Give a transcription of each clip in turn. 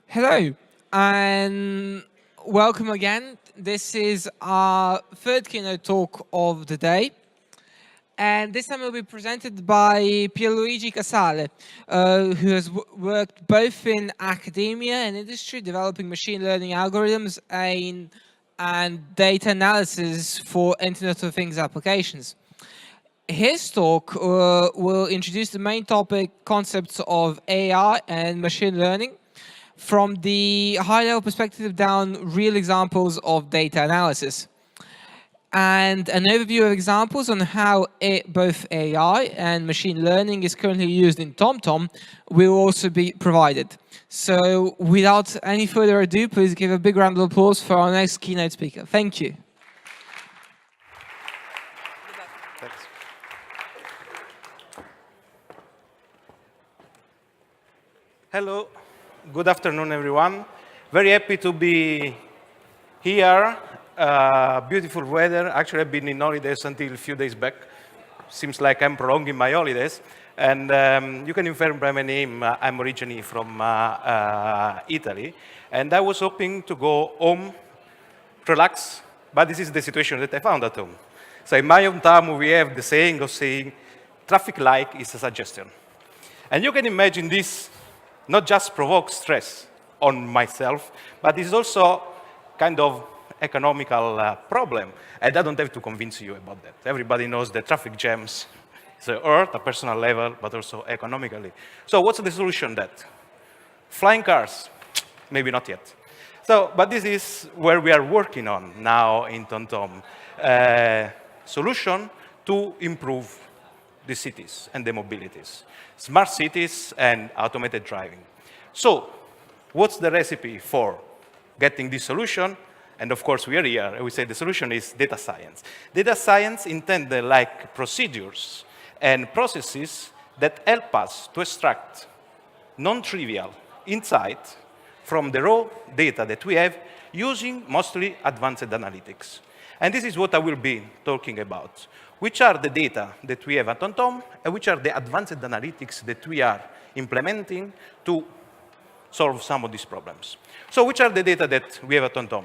Hello, and welcome again. This is our third keynote talk of the day. And this time it will be presented by PierLuigi Cassale, who has worked both in academia and industry, developing machine learning algorithms and data analysis for Internet of Things applications. His talk will introduce the main topic concepts of AI and machine learning from the high-level perspective down real examples of data analysis. And an overview of examples on how both AI and machine learning is currently used in TomTom will also be provided. So without any further ado, please give a big round of applause for our next keynote speaker. Thank you. Thanks. Hello, good afternoon, everyone. Very happy to be here. Beautiful weather. Actually, I've been in holidays until a few days back. Seems like I'm prolonging my holidays. And you can infer by my name, I'm originally from Italy. And I was hoping to go home, relax, but this is the situation that I found at home. So in my hometown, we have the saying of saying, traffic light is a suggestion. And you can imagine this not just provokes stress on myself, but it's also kind of economical problem. And I don't have to convince you about that. Everybody knows that traffic jams hurt at a personal level, but also economically. So what's the solution that? Flying cars? Maybe not yet. So, but this is where we are working on now in TomTom. Solution to improve the cities and the mobilities. Smart cities and automated driving. So, what's the recipe for getting this solution? And of course, we are here, and we say the solution is data science. Data science intended like procedures and processes that help us to extract non-trivial insight from the raw data that we have using mostly advanced analytics. And this is what I will be talking about. Which are the data that we have at TomTom, and which are the advanced analytics that we are implementing to solve some of these problems. So which are the data that we have at TomTom?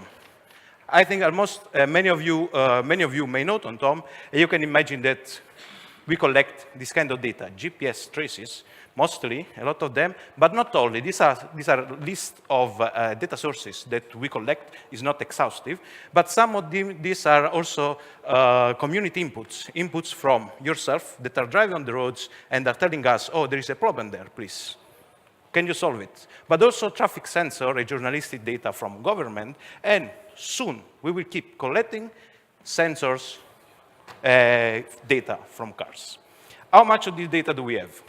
I think almost many of you may know TomTom, and you can imagine that we collect this kind of data, GPS traces, mostly, a lot of them, but not only. These are lists of data sources that we collect. Is not exhaustive, but some of these are also community inputs from yourself that are driving on the roads and are telling us, oh, there is a problem there, please. Can you solve it? But also traffic sensor and journalistic data from government, and soon we will keep collecting sensors data from cars. How much of this data do we have?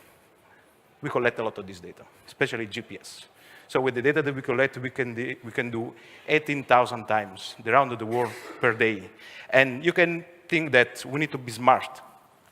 We collect a lot of this data, especially GPS. So with the data that we collect, we can do 18,000 times the round of the world per day. And you can think that we need to be smart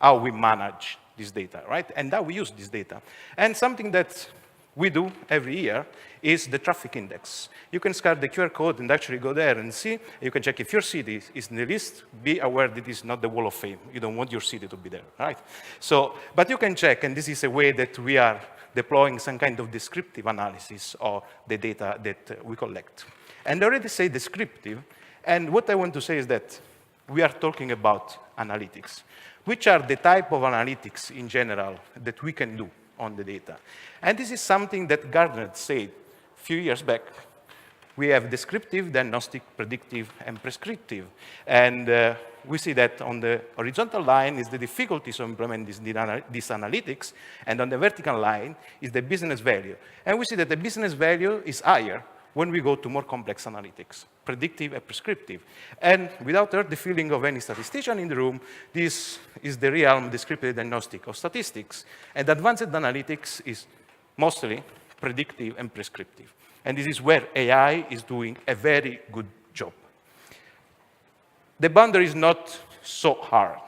how we manage this data, right? And how we use this data. And something that we do every year is the traffic index. You can scan the QR code and actually go there and see. You can check if your city is in the list. Be aware that it's not the wall of fame. You don't want your city to be there, right? So, but you can check, and this is a way that we are deploying some kind of descriptive analysis of the data that we collect. And I already say descriptive, and what I want to say is that we are talking about analytics. Which are the type of analytics in general that we can do on the data? And this is something that Gartner said a few years back. We have descriptive, diagnostic, predictive, and prescriptive. And we see that on the horizontal line is the difficulties of implementing these analytics, and on the vertical line is the business value. And we see that the business value is higher when we go to more complex analytics, predictive and prescriptive. And without hurt the feeling of any statistician in the room, this is the realm descriptive diagnostic of statistics. And advanced analytics is mostly predictive and prescriptive. And this is where AI is doing a very good job. The boundary is not so hard.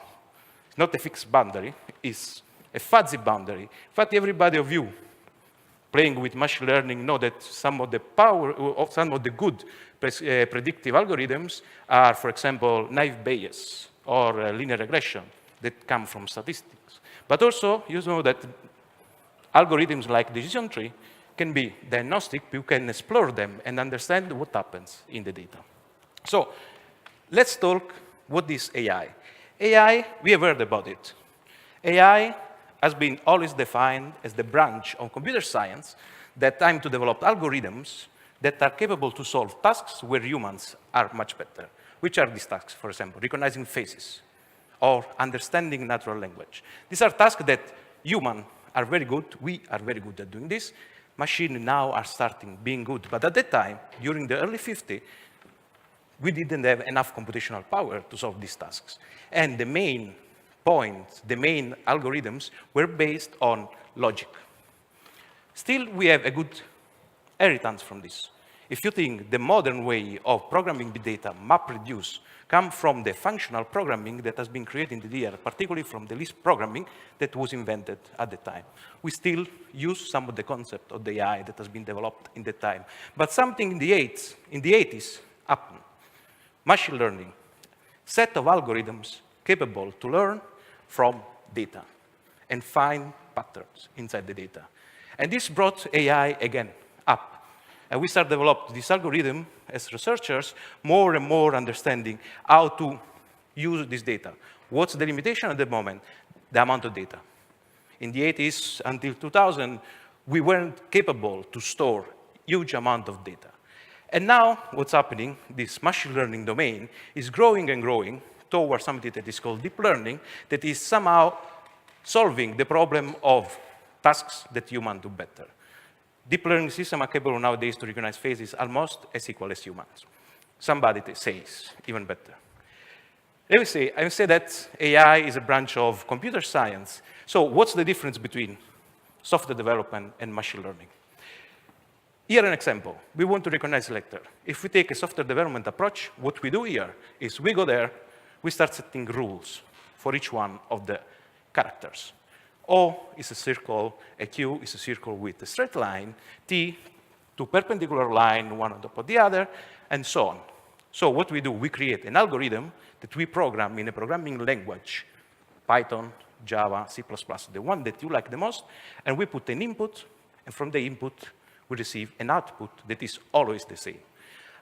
It's not a fixed boundary. It's a fuzzy boundary. In fact, everybody of you playing with machine learning know that some of the good predictive algorithms are, for example, naive Bayes or linear regression that come from statistics. But also, you know that algorithms like decision tree can be diagnostic. You can explore them and understand what happens in the data. So let's talk what is AI. AI, we have heard about it. AI has been always defined as the branch of computer science that aims to develop algorithms that are capable to solve tasks where humans are much better. Which are these tasks, for example? Recognizing faces or understanding natural language. These are tasks that humans are very good. We are very good at doing this. Machines now are starting being good. But at that time, during the early 50s, we didn't have enough computational power to solve these tasks. And the main points, the main algorithms were based on logic. Still, we have a good inheritance from this. If you think the modern way of programming big data, MapReduce, come from the functional programming that has been created in the year, particularly from the Lisp programming that was invented at the time. We still use some of the concept of the AI that has been developed in the time. But something in the 80s happened. Machine learning, set of algorithms capable to learn from data and find patterns inside the data. And this brought AI again up. And we start developing this algorithm as researchers, more and more understanding how to use this data. What's the limitation at the moment? The amount of data. In the 80s until 2000, we weren't capable to store huge amount of data. And now what's happening, this machine learning domain is growing and growing towards something that is called deep learning, that is somehow solving the problem of tasks that humans do better. Deep learning systems are capable nowadays to recognize faces almost as equal as humans. Somebody says even better. I would say that AI is a branch of computer science. So what's the difference between software development and machine learning? Here an example. We want to recognize letter. If we take a software development approach, what we do here is we go there, we start setting rules for each one of the characters. O is a circle, a Q is a circle with a straight line, T, two perpendicular lines, one on top of the other, and so on. So what we do, we create an algorithm that we program in a programming language, Python, Java, C++, the one that you like the most, and we put an input, and from the input, we receive an output that is always the same.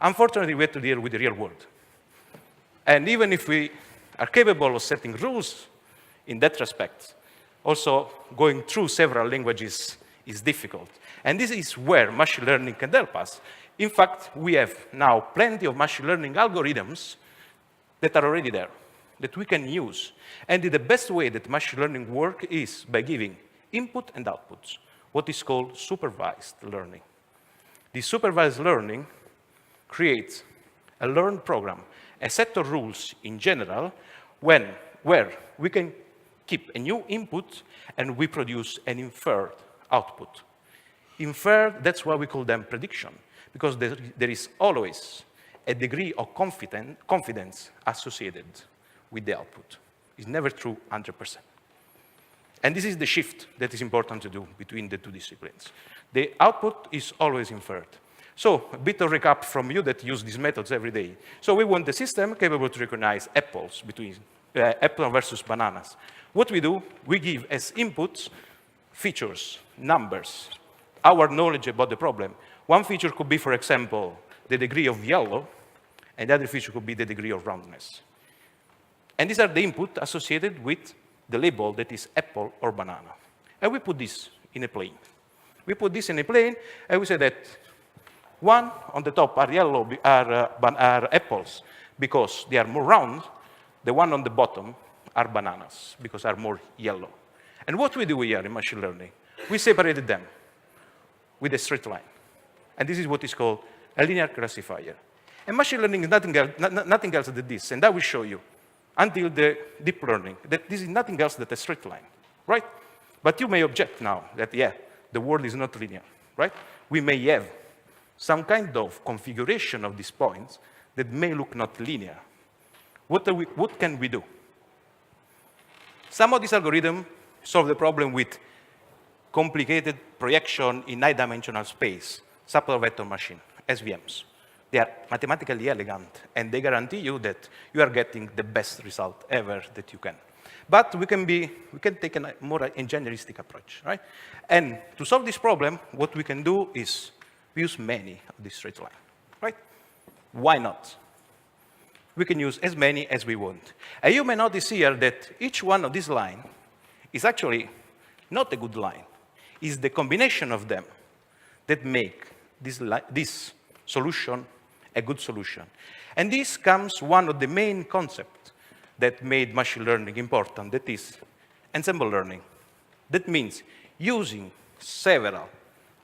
Unfortunately, we have to deal with the real world. And even if we are capable of setting rules in that respect, also going through several languages is difficult. And this is where machine learning can help us. In fact, we have now plenty of machine learning algorithms that are already there, that we can use. And the best way that machine learning works is by giving input and outputs, what is called supervised learning. This supervised learning creates a learned program, a set of rules in general, where we can keep a new input and we produce an inferred output. Inferred, that's why we call them prediction, because there is always a degree of confidence associated with the output. It's never true 100%. And this is the shift that is important to do between the two disciplines. The output is always inferred. So a bit of recap from you that use these methods every day. So we want the system capable to recognize apples between apple versus bananas. What we do, we give as inputs features, numbers, our knowledge about the problem. One feature could be, for example, the degree of yellow, and the other feature could be the degree of roundness. And these are the input associated with the label that is apple or banana. And we put this in a plane. We put this in a plane, and we say that one on the top are yellow, are apples because they are more round. The one on the bottom are bananas because are more yellow. And what we do here in machine learning, we separated them with a straight line. And this is what is called a linear classifier. And machine learning is nothing else than this, and I will show you until the deep learning that this is nothing else than a straight line, right? But you may object now that, yeah, the world is not linear, right? We may have some kind of configuration of these points that may look not linear. What can we do? Some of these algorithms solve the problem with complicated projection in high-dimensional space, subtle vector machine, SVMs. They are mathematically elegant, and they guarantee you that you are getting the best result ever that you can. But we can take a more engineeristic approach, right? And to solve this problem, what we can do is we use many of these straight lines, right? Why not? We can use as many as we want. And you may notice here that each one of these lines is actually not a good line. It's the combination of them that make this solution a good solution. And this comes one of the main concepts that made machine learning important, that is ensemble learning. That means using several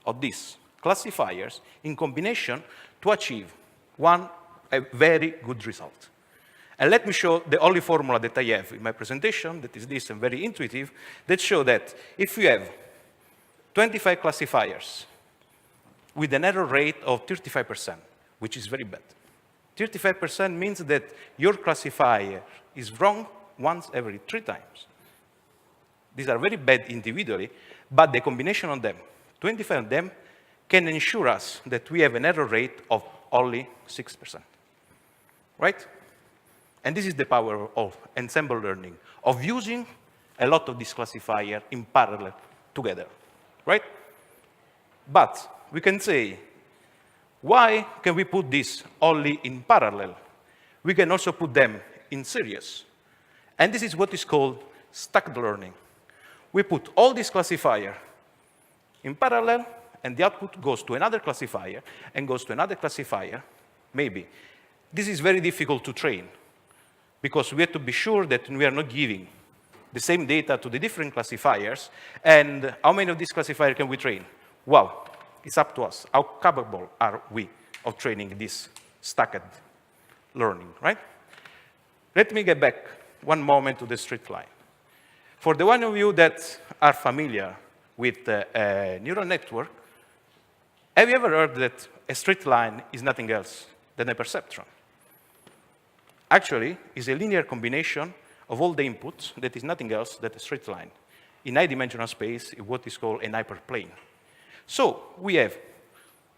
of these classifiers in combination to achieve a very good result. And let me show the only formula that I have in my presentation, that is this and very intuitive, that show that if you have 25 classifiers with an error rate of 35%, which is very bad. 35% means that your classifier is wrong once every 3 times. These are very bad individually, but the combination of them, 25 of them, can ensure us that we have an error rate of only 6%, right? And this is the power of ensemble learning, of using a lot of these classifiers in parallel together, right? But we can say, why can we put this only in parallel? We can also put them in series. And this is what is called stacked learning. We put all these classifiers in parallel, and the output goes to another classifier, and goes to another classifier, maybe. This is very difficult to train, because we have to be sure that we are not giving the same data to the different classifiers, and how many of these classifiers can we train? Well, it's up to us. How capable are we of training this stacked learning, right? Let me get back one moment to the straight line. For the one of you that are familiar with a neural network, have you ever heard that a straight line is nothing else than a perceptron? Actually, it's a linear combination of all the inputs that is nothing else than a straight line. In high-dimensional space, what is called an hyperplane. So we have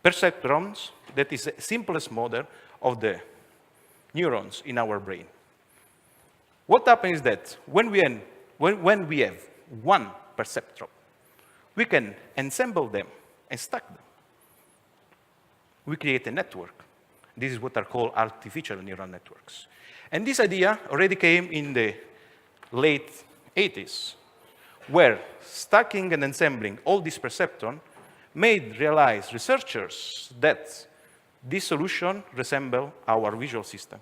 perceptrons, that is the simplest model of the neurons in our brain. What happens is that when we have one perceptron, we can ensemble them and stack them. We create a network. This is what are called artificial neural networks. And this idea already came in the late 80s, where stacking and ensembling all these perceptrons made realize researchers that this solution resemble our visual system.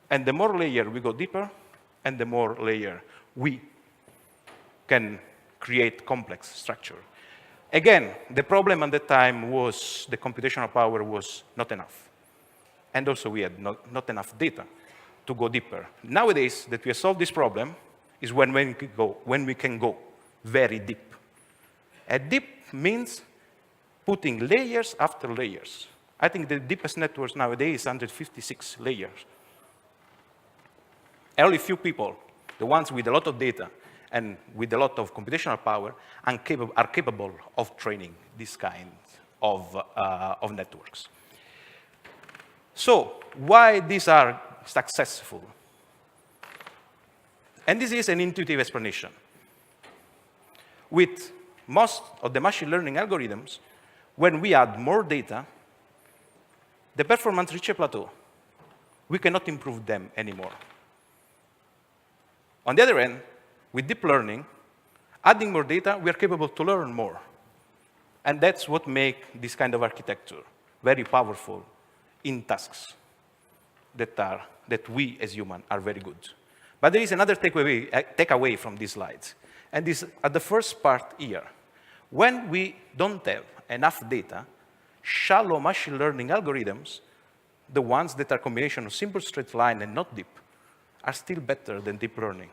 And the more layer we go deeper, and the more layer we can create complex structure. Again, the problem at the time was the computational power was not enough. And also we had not enough data to go deeper. Nowadays, that we have solved this problem is when we can go very deep. And deep means putting layers after layers. I think the deepest networks nowadays is 156 layers. Only few people, the ones with a lot of data and with a lot of computational power, are capable of training this kind of networks. So why these are successful? And this is an intuitive explanation. With most of the machine learning algorithms, when we add more data, the performance reaches a plateau. We cannot improve them anymore. On the other hand, with deep learning, adding more data, we are capable to learn more. And that's what makes this kind of architecture very powerful in tasks that we as humans are very good. But there is another takeaway from these slides. And this at the first part here. When we don't have enough data, shallow machine learning algorithms, the ones that are a combination of simple straight line and not deep, are still better than deep learning.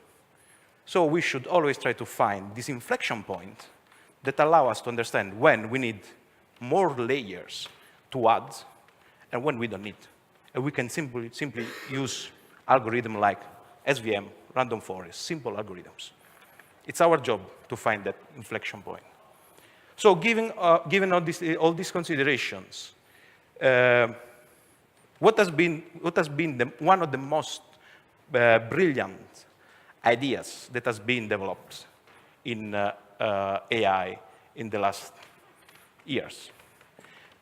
So we should always try to find this inflection point that allow us to understand when we need more layers to add and when we don't need. And we can simply use algorithms like SVM, random forest, simple algorithms. It's our job to find that inflection point. So given all these considerations, what has been one of the most brilliant ideas that has been developed in AI in the last years.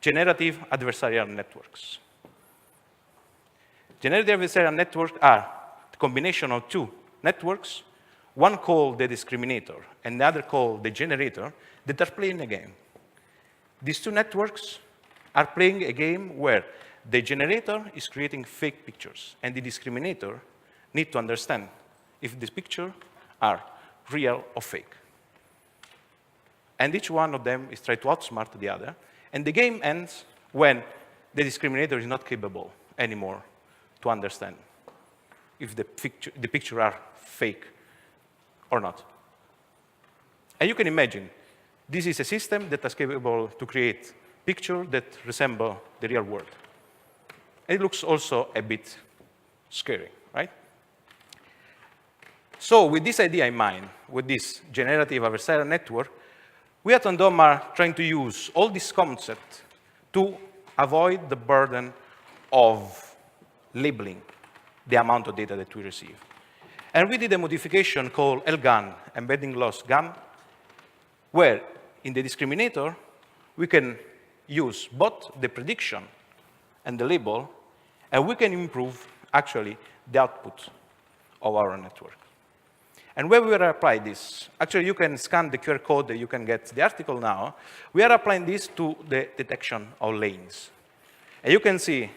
Generative adversarial networks. Generative adversarial networks are the combination of two networks, one called the discriminator and the other called the generator, that are playing a game. These two networks are playing a game where the generator is creating fake pictures, and the discriminator needs to understand if these pictures are real or fake. And each one of them is trying to outsmart the other, and the game ends when the discriminator is not capable anymore to understand if the picture are fake or not. And you can imagine, this is a system that is capable to create pictures that resemble the real world. And it looks also a bit scary, right? So with this idea in mind, with this generative adversarial network, we at TomTom are trying to use all these concepts to avoid the burden of labeling the amount of data that we receive. And we did a modification called EL-GAN, embedding loss GAN, where in the discriminator, we can use both the prediction and the label, and we can improve, actually, the output of our network. And where we are applying this, actually, you can scan the QR code, you can get the article now. We are applying this to the detection of lanes. And you can see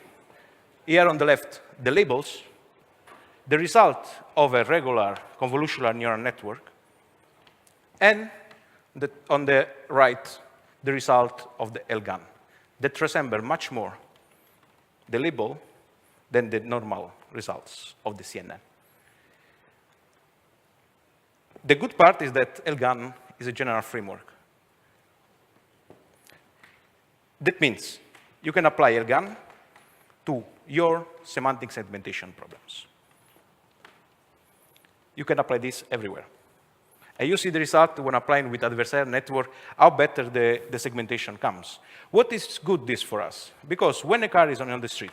here on the left, the labels, the result of a regular convolutional neural network, and on the right, the result of the EL-GAN that resemble much more the label than the normal results of the CNN. The good part is that EL-GAN is a general framework. That means you can apply EL-GAN to your semantic segmentation problems. You can apply this everywhere. And you see the result when applying with adversarial network, how better the segmentation comes. What is good this for us? Because when a car is on the street,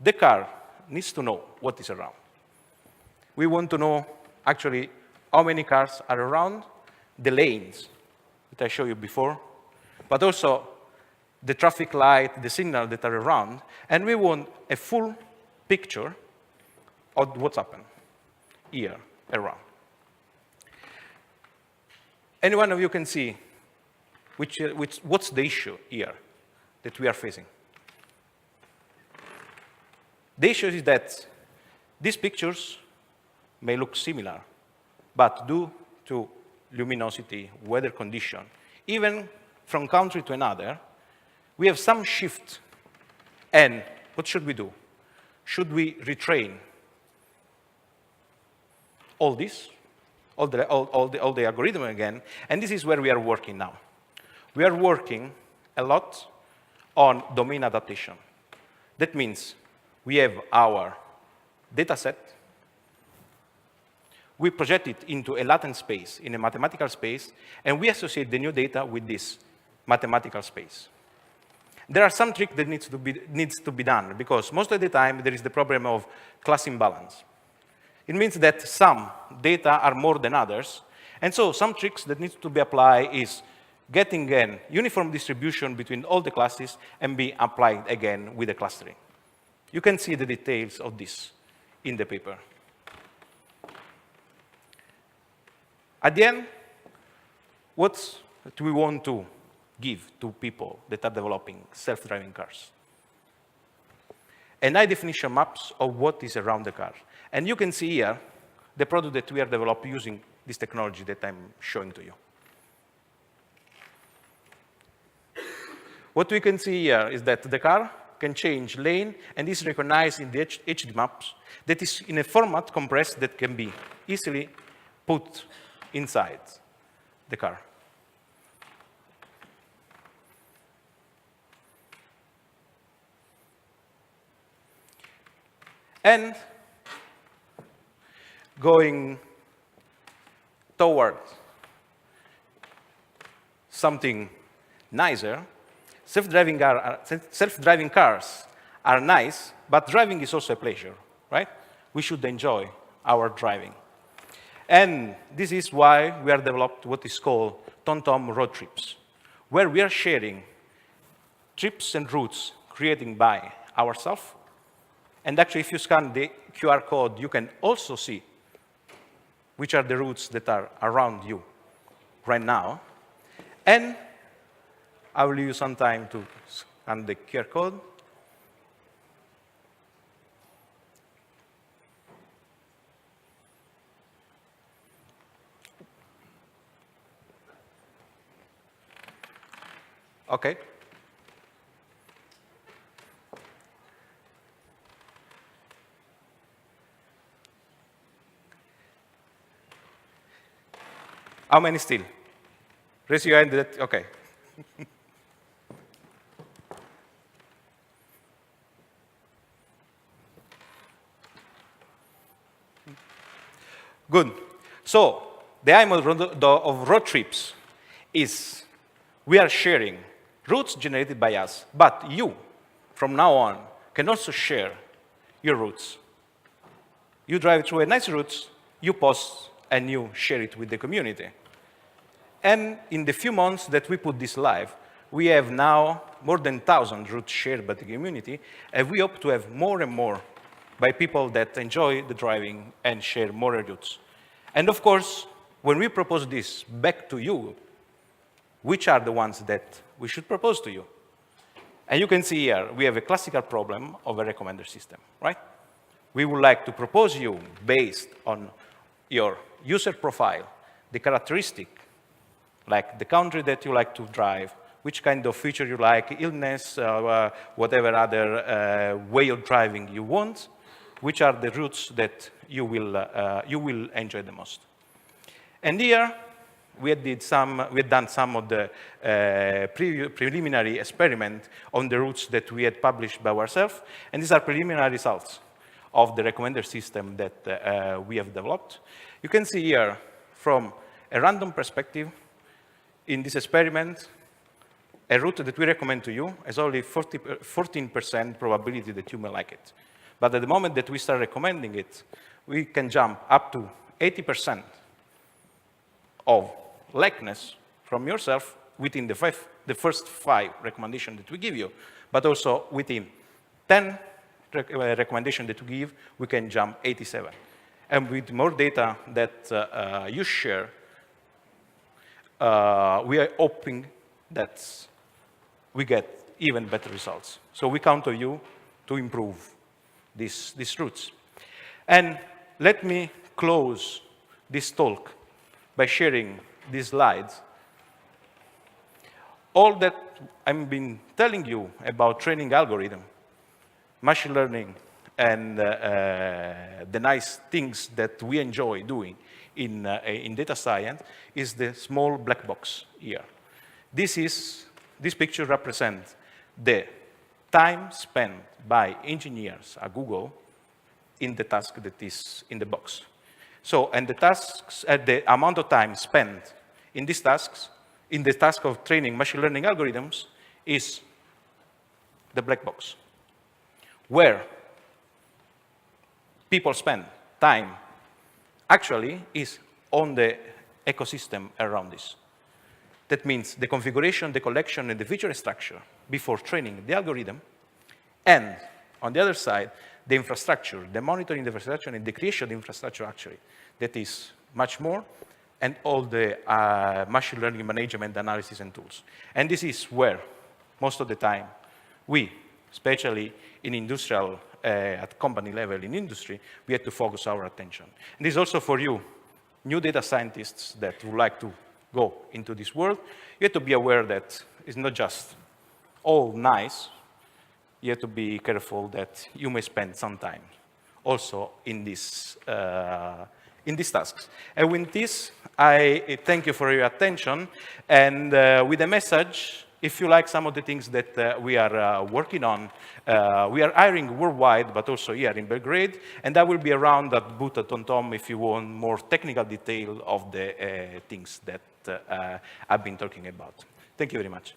the car needs to know what is around. We want to know, actually, how many cars are around, the lanes that I showed you before, but also the traffic light, the signal that are around, and we want a full picture of what's happened here around. Any one of you can see what's the issue here that we are facing. The issue is that these pictures may look similar, but due to luminosity, weather condition, even from country to another, we have some shift. And what should we do? Should we retrain all this, all the algorithm again? And this is where we are working now. We are working a lot on domain adaptation. That means we have our data set. We project it into a latent space, in a mathematical space, and we associate the new data with this mathematical space. There are some tricks that needs to be done, because most of the time there is the problem of class imbalance. It means that some data are more than others, and so some tricks that need to be applied is getting a uniform distribution between all the classes and be applied again with the clustering. You can see the details of this in the paper. At the end, what do we want to give to people that are developing self-driving cars? An high-definition maps of what is around the car. And you can see here the product that we are developing using this technology that I'm showing to you. What we can see here is that the car can change lane, and is recognized in the HD maps that is in a format compressed that can be easily put inside the car. And going toward something nicer, self-driving cars are nice, but driving is also a pleasure, right? We should enjoy our driving. And this is why we have developed what is called TomTom road trips, where we are sharing trips and routes created by ourselves. And actually, if you scan the QR code, you can also see which are the routes that are around you right now. And I will use some time to scan the QR code. OK. How many still? Raise your hand. OK. Good. So the aim of road trips is we are sharing routes generated by us, but you, from now on, can also share your routes. You drive through a nice route, you post, and you share it with the community. And in the few months that we put this live, we have now more than 1,000 routes shared by the community, and we hope to have more and more by people that enjoy the driving and share more routes. And of course, when we propose this back to you, which are the ones that we should propose to you? And you can see here, we have a classical problem of a recommender system, right? We would like to propose you based on your user profile, the characteristic, like the country that you like to drive, which kind of feature you like, illness, whatever other way of driving you want, which are the routes that you will enjoy the most. And here, we had done some of the preliminary experiment on the routes that we had published by ourselves, and these are preliminary results of the recommender system that we have developed. You can see here, from a random perspective, in this experiment, a route that we recommend to you has only 14% probability that you may like it. But at the moment that we start recommending it, we can jump up to 80% of likeness from yourself within the first 5 recommendations that we give you, but also within 10 recommendations that we give, we can jump 87. And with more data that you share, we are hoping that we get even better results. So we count on you to improve these routes. And let me close this talk by sharing these slides. All that I've been telling you about training algorithm, machine learning, and the nice things that we enjoy doing in data science is the small black box here. This picture represents the time spent by engineers at Google in the task that is in the box. So, and the tasks, the amount of time spent in these tasks, in the task of training machine learning algorithms, is the black box, where people spend time actually is on the ecosystem around this. That means the configuration, the collection, and the feature structure before training the algorithm, and on the other side, the infrastructure, the monitoring the infrastructure, and the creation of the infrastructure actually, that is much more, and all the machine learning management, analysis, and tools. And this is where, most of the time, we, especially in industrial, at company level in industry, we have to focus our attention. And this is also for you, new data scientists that would like to go into this world. You have to be aware that it's not just all nice. You have to be careful that you may spend some time also in these tasks. And with this, I thank you for your attention. And with a message, if you like some of the things that we are working on, we are hiring worldwide, but also here in Belgrade. And I will be around at booth at TomTom if you want more technical detail of the things that I've been talking about. Thank you very much.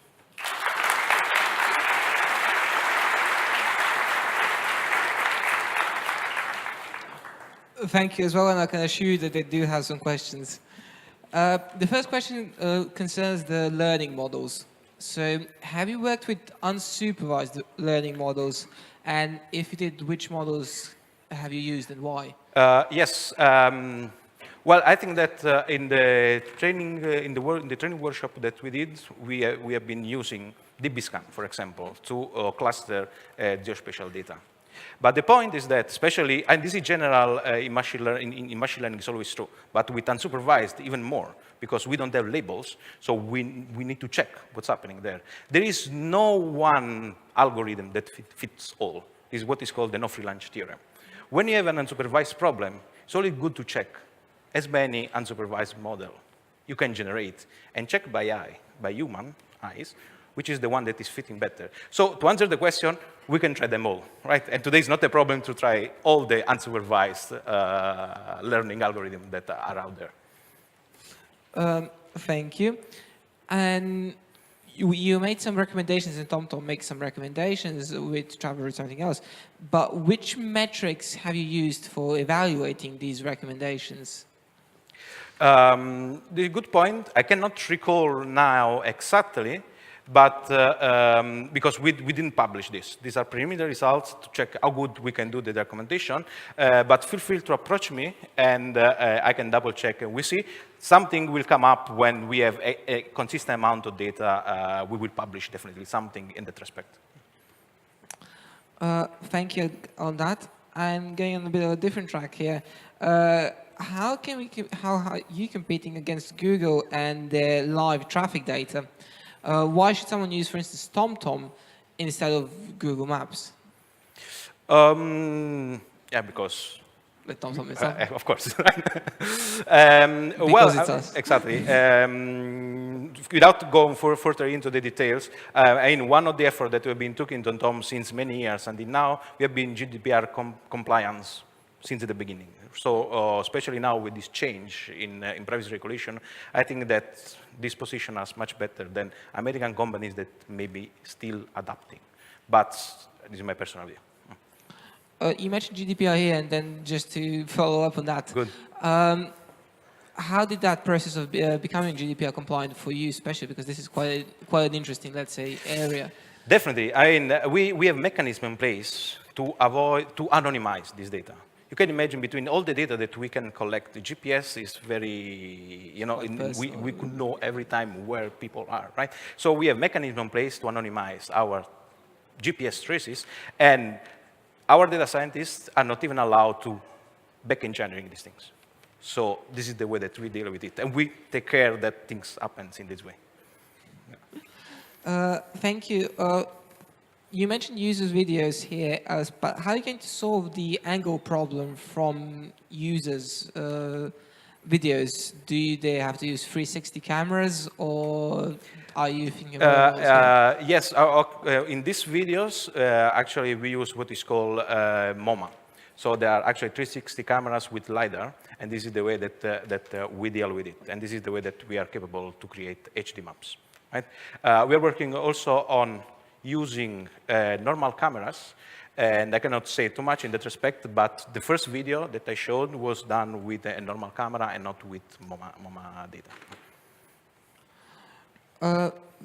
Thank you as well, and I can assure you that they do have some questions. The first question concerns the learning models. So, have you worked with unsupervised learning models? And if you did, which models have you used and why? Yes. Well, I think that in the training in the training workshop that we did, we have been using DBScan, for example, to cluster geospatial data. But the point is that, especially, and this is general in machine learning is always true, but with unsupervised even more, because we don't have labels, so we need to check what's happening there. There is no one algorithm that fits all. This is what is called the no-free lunch theorem. When you have an unsupervised problem, it's only good to check as many unsupervised model you can generate and check by eye, by human eyes, which is the one that is fitting better. So to answer the question, we can try them all, right? And today is not a problem to try all the unsupervised learning algorithms that are out there. Thank you. And you made some recommendations, and TomTom makes some recommendations with travel or something else. But which metrics have you used for evaluating these recommendations? The good point. I cannot recall now exactly, but because we didn't publish this. These are preliminary results to check how good we can do the recommendation. But feel free to approach me, and I can double check. And we see something will come up when we have a consistent amount of data. We will publish definitely something in that respect. Thank you on that. I'm going on a bit of a different track here. How are you competing against Google and their live traffic data? Why should someone use, for instance, TomTom instead of Google Maps? Yeah, because Let TomTom itself. of course. Because it's us. Exactly. Without going further into the details, I mean, one of the efforts that we've been taking in TomTom since many years, and now we have been GDPR compliance since the beginning. So especially now with this change in privacy regulation, I think that this position is much better than American companies that may be still adapting. But this is my personal view. You mentioned GDPR here, and then just to follow up on that. Good. How did that process of becoming GDPR compliant for you, especially because this is quite an interesting, let's say, area? Definitely. I mean, we have mechanisms in place to anonymize this data. You can imagine between all the data that we can collect, the GPS is very, we could know every time where people are, right? So we have mechanisms in place to anonymize our GPS traces, and our data scientists are not even allowed to back-engineering these things. So this is the way that we deal with it, and we take care that things happen in this way. Yeah. Thank you. You mentioned users' videos here, but how are you going to solve the angle problem from users' videos? Do they have to use 360 cameras, or are you thinking about yes, in these videos, actually we use what is called MoMA. So there are actually 360 cameras with LiDAR, and this is the way that we deal with it. And this is the way that we are capable to create HD maps. Right? We are working also on using normal cameras, and I cannot say too much in that respect, but the first video that I showed was done with a normal camera and not with MoMA data.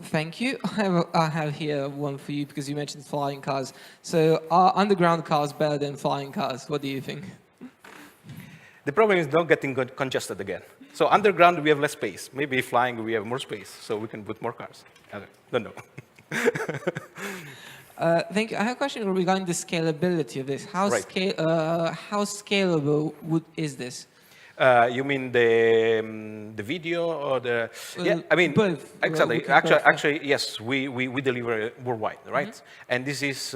Thank you. I have here one for you because you mentioned flying cars. So are underground cars better than flying cars? What do you think? The problem is not getting congested again. So underground, we have less space. Maybe flying, we have more space, so we can put more cars. I don't know. Thank you. I have a question regarding the scalability of this. How scalable is this? You mean the video or the? Yeah, I mean both. Exactly. Actually, yes. We deliver worldwide, right? Mm-hmm. And this is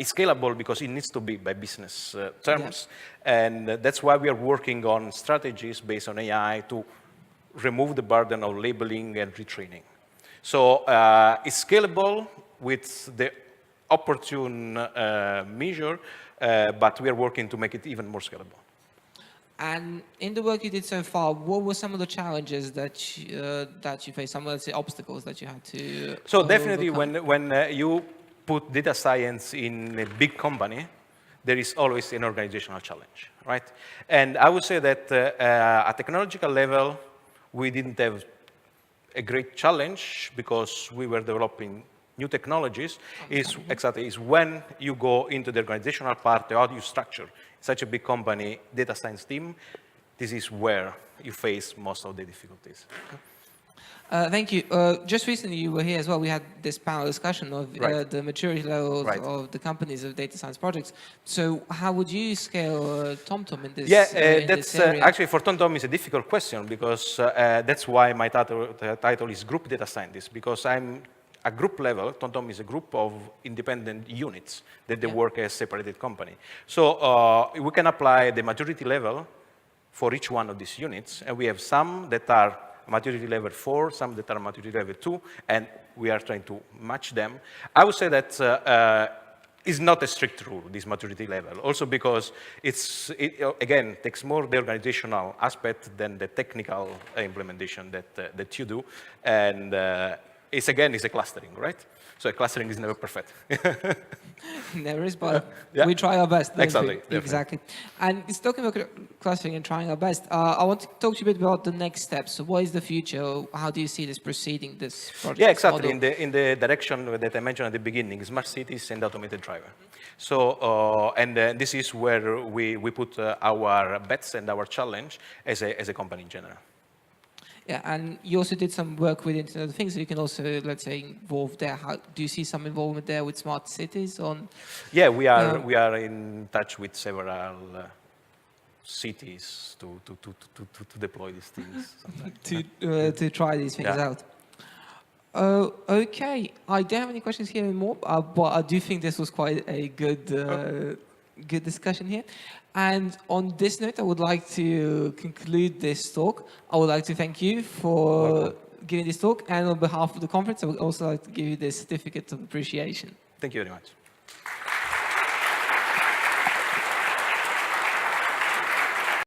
scalable because it needs to be by business terms, and that's why we are working on strategies based on AI to remove the burden of labeling and retraining. So it's scalable with the opportune measure, but we are working to make it even more scalable. And in the work you did so far, what were some of the challenges that you faced, some of the obstacles that you had to So definitely when you put data science in a big company, there is always an organizational challenge. right? And I would say that at technological level, we didn't have a great challenge because we were developing new technologies. Is when you go into the organizational part, how do you structure such a big company, data science team? This is where you face most of the difficulties. Thank you. Just recently, you were here as well. We had this panel discussion of the maturity levels of the companies of data science projects. So how would you scale TomTom in this, this area? Actually, for TomTom, it's a difficult question because that's why my title is Group Data Scientist, because I'm at group level. TomTom is a group of independent units that they work as separated company. So we can apply the maturity level for each one of these units, and we have some that are maturity level 4, some that are maturity level 2, and we are trying to match them. I would say that it's not a strict rule, this maturity level, also because it again, takes more the organizational aspect than the technical implementation that you do, and it's a clustering, right? So a clustering is never perfect. Never is, but we try our best. Exactly. Exactly. And it's talking about clustering and trying our best. I want to talk to you a bit about the next steps. So what is the future? How do you see this proceeding, this project? Yeah, exactly. In the direction that I mentioned at the beginning, smart cities and automated driver. So, this is where we put our bets and our challenge as a company in general. Yeah, and you also did some work with Internet of Things, so you can also, let's say, involve there. Do you see some involvement there with smart cities? Yeah, we are in touch with several cities to deploy these things. to try these things out. Okay, I don't have any questions here anymore, but I do think this was quite a good discussion here. And on this note, I would like to conclude this talk. I would like to thank you for giving this talk, and on behalf of the conference, I would also like to give you this certificate of appreciation. Thank you very much.